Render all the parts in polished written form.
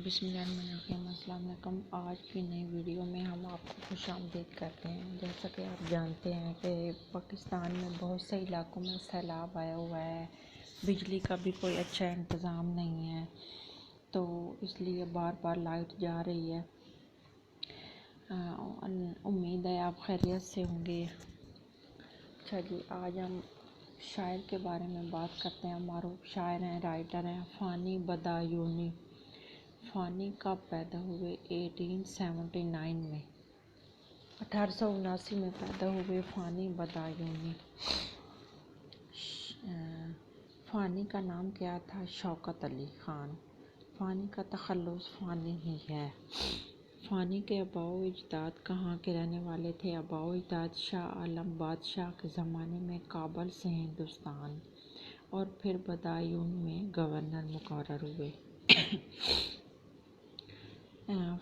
بسم اللہ الرحمن الرحیم۔ السلام علیکم۔ آج کی نئی ویڈیو میں ہم آپ کو خوش آمدید کرتے ہیں۔ جیسا کہ آپ جانتے ہیں کہ پاکستان میں بہت سے علاقوں میں سیلاب آیا ہوا ہے، بجلی کا بھی کوئی اچھا انتظام نہیں ہے، تو اس لیے بار بار لائٹ جا رہی ہے۔ امید ہے آپ خیریت سے ہوں گے۔ اچھا جی، آج ہم شاعر کے بارے میں بات کرتے ہیں۔ معروف شاعر ہیں، رائٹر ہیں فانی بدایونی۔ فانی کب پیدا ہوئے؟ 1879 میں، 1879 میں پیدا ہوئے فانی بدایونی۔ فانی کا نام کیا تھا؟ شوکت علی خان۔ فانی کا تخلص فانی ہی ہے۔ فانی کے آباء و اجداد کہاں کے رہنے والے تھے؟ آباء و اجداد شاہ عالم بادشاہ کے زمانے میں کابل سے ہندوستان اور پھر بدایون میں گورنر مقرر ہوئے۔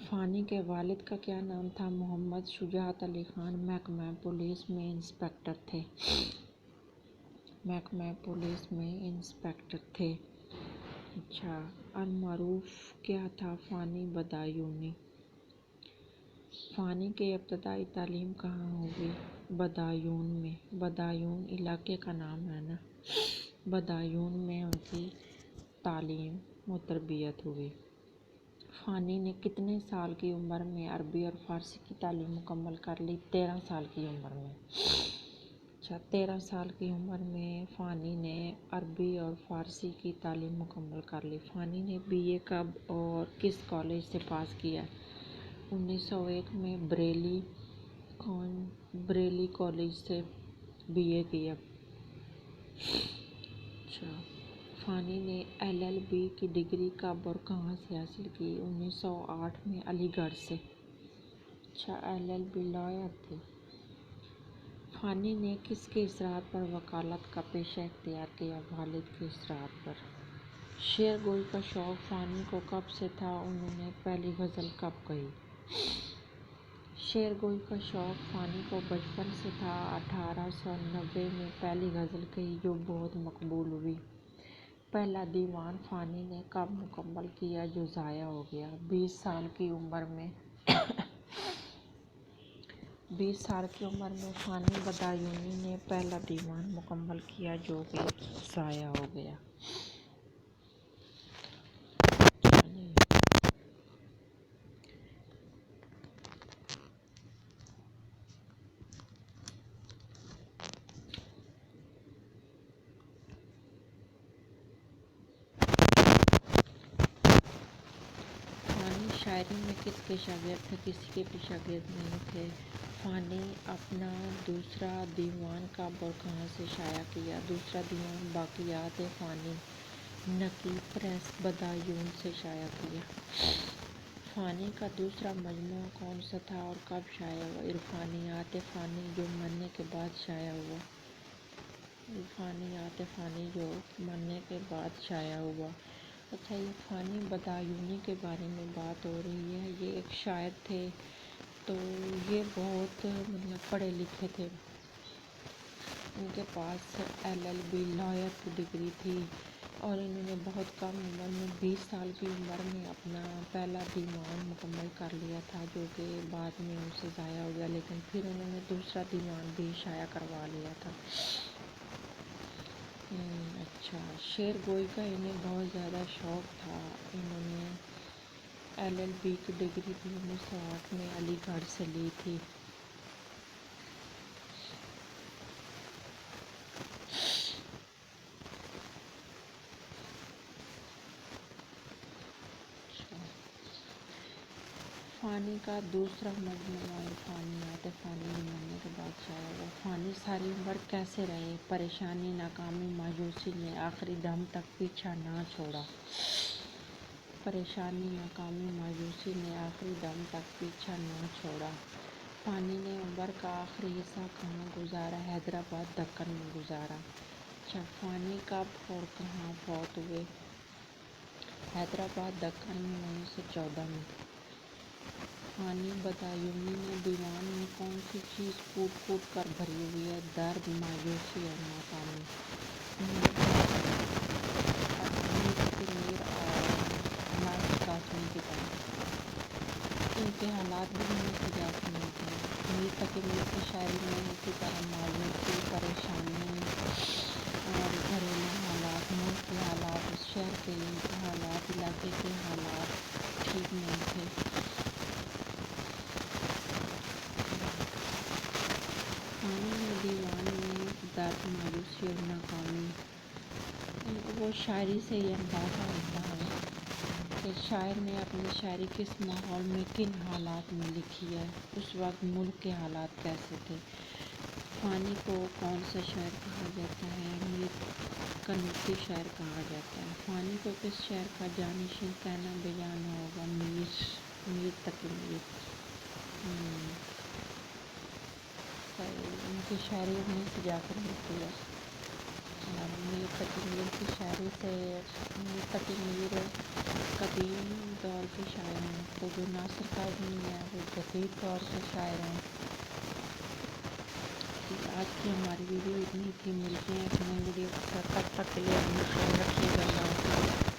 فانی کے والد کا کیا نام تھا؟ محمد شجاعت علی خان محکمہ پولیس میں انسپکٹر تھے۔ اچھا، المعروف کیا تھا فانی بدایونی؟ فانی کی ابتدائی تعلیم کہاں ہوئی؟ بدایون میں۔ بدایون علاقے کا نام ہے نا۔ بدایون میں ان کی تعلیم و تربیت ہوئی۔ فانی نے کتنے سال کی عمر میں عربی اور فارسی کی تعلیم مکمل کر لی؟ 13 سال کی عمر میں۔ اچھا، 13 سال کی عمر میں فانی نے عربی اور فارسی کی تعلیم مکمل کر لی۔ فانی نے BA کب اور کس کالج سے پاس کیا؟ 1901 میں بریلی کالج سے BA کیا۔ اچھا، فانی نے LLB کی ڈگری کب اور کہاں سے حاصل کی؟ 1908 میں علی گڑھ سے۔ اچھا، LLB لائر تھے۔ فانی نے کس کے اثرات پر وکالت کا پیشہ اختیار کیا؟ والد کے اثرات پر۔ شعر گوئی کا شوق فانی کو کب سے تھا؟ انہوں نے پہلی غزل کب کہی؟ شعر گوئی کا شوق فانی کو بچپن سے تھا۔ 1890 میں پہلی غزل کہی جو بہت مقبول ہوئی۔ پہلا دیوان فانی نے کب مکمل کیا جو ضائع ہو گیا؟ 20 سال کی عمر میں 20 سال کی عمر میں فانی بدایونی نے پہلا دیوان مکمل کیا جو کہ ضائع ہو گیا۔ فانی شاعری میں کس کے شاگرد تھے؟ کسی کے بھی شاگرد نہیں تھے۔ فانی اپنا دوسرا دیوان کب اور کہاں سے شائع کیا؟ دوسرا دیوان باقیات فانی نقی پریس بدایون سے شائع کیا۔ فانی کا دوسرا مجموعہ کون سا تھا اور کب شائع ہوا؟ عرفانیات فانی جو مرنے کے بعد شائع ہوا۔ عرفانیات فانی جو مرنے کے بعد شائع ہوا۔ اچھا، یہ فانی بدایونی کے بارے میں بات ہو رہی ہے۔ یہ ایک شاعر تھے، تو یہ بہت پڑھے لکھے تھے۔ ان کے پاس LLB لائر کی ڈگری تھی اور انہوں نے بہت کم عمر میں 20 سال کی عمر میں اپنا پہلا دیوان مکمل کر لیا تھا جو کہ بعد میں ان سے ضائع ہو گیا، لیکن پھر انہوں نے دوسرا دیوان بھی شائع کروا لیا تھا۔ اچھا، شعر گوئی کا انہیں بہت زیادہ شوق تھا۔ انہوں نے LLB کی ڈگری بھی 1908 میں علی گڑھ سے لی تھی۔ فانی کا دوسرا مجموعہ عرفانیات فانی مرنے کے بعد شائع ہوا۔ فانی ساری عمر کیسے رہے؟ پریشانی، ناکامی، مایوسی نے آخری دم تک پیچھا نہ چھوڑا۔ پریشانی، ناکامی، مایوسی نے آخری دم تک پیچھا نہ چھوڑا۔ فانی نے عمر کا آخری حصہ کہاں گزارا؟ حیدرآباد، دکن میں گزارا۔ اچھا، فانی کب اور کہاں فوت ہوئے؟ حیدرآباد، دکن میں 1914 میں۔ فانی بدایونی نے دیوان میں کون سی چیز پھوٹ پھوٹ کر بھری ہوئی ہے؟ درد، مایوسی اور ناکامی۔ انہوں نے اپنی تقریر اور نعت قاسمی کی کے حالات بھی ہمیں سجا کے ملتے ہیں۔ میر تقی میر کی شاعری میں اسی طرح معیوسی، پریشانی اور گھریلو حالات، ملک کے حالات، اس شہر کے حالات، علاقے کے حالات ٹھیک نہیں تھے۔ خانہ میں دیوان میں درد، مایوسی اور ناکامی، وہ شاعری سے یہ اندازہ ہوتا ہے کہ شاعر نے اپنی شاعری کس ماحول میں، کن حالات میں لکھی ہے، اس وقت ملک کے حالات کیسے تھے۔ فانی کو کون سا شاعر کہا جاتا ہے؟ میر قنوطی شاعر کہا جاتا ہے۔ فانی کو کس شعر کا جانشین کہنا بیان ہوگا؟ میر تقی میر۔ ان کی شاعری میں سجا کر ملتی ہے، اور میر تقی میر کی شاعری سے، میر تقی میر قدیم دور کے شاعر ہیں، تو جو ناصر قائدین ہیں وہ جدید دور کے شاعر ہیں۔ آج کی ہماری ویڈیو اتنی تھی، ملتے ہیں ایک نئی ویڈیو کے ساتھ، تب تک کے لیے اپنا خیال رکھیے گا۔ اللہ حافظ۔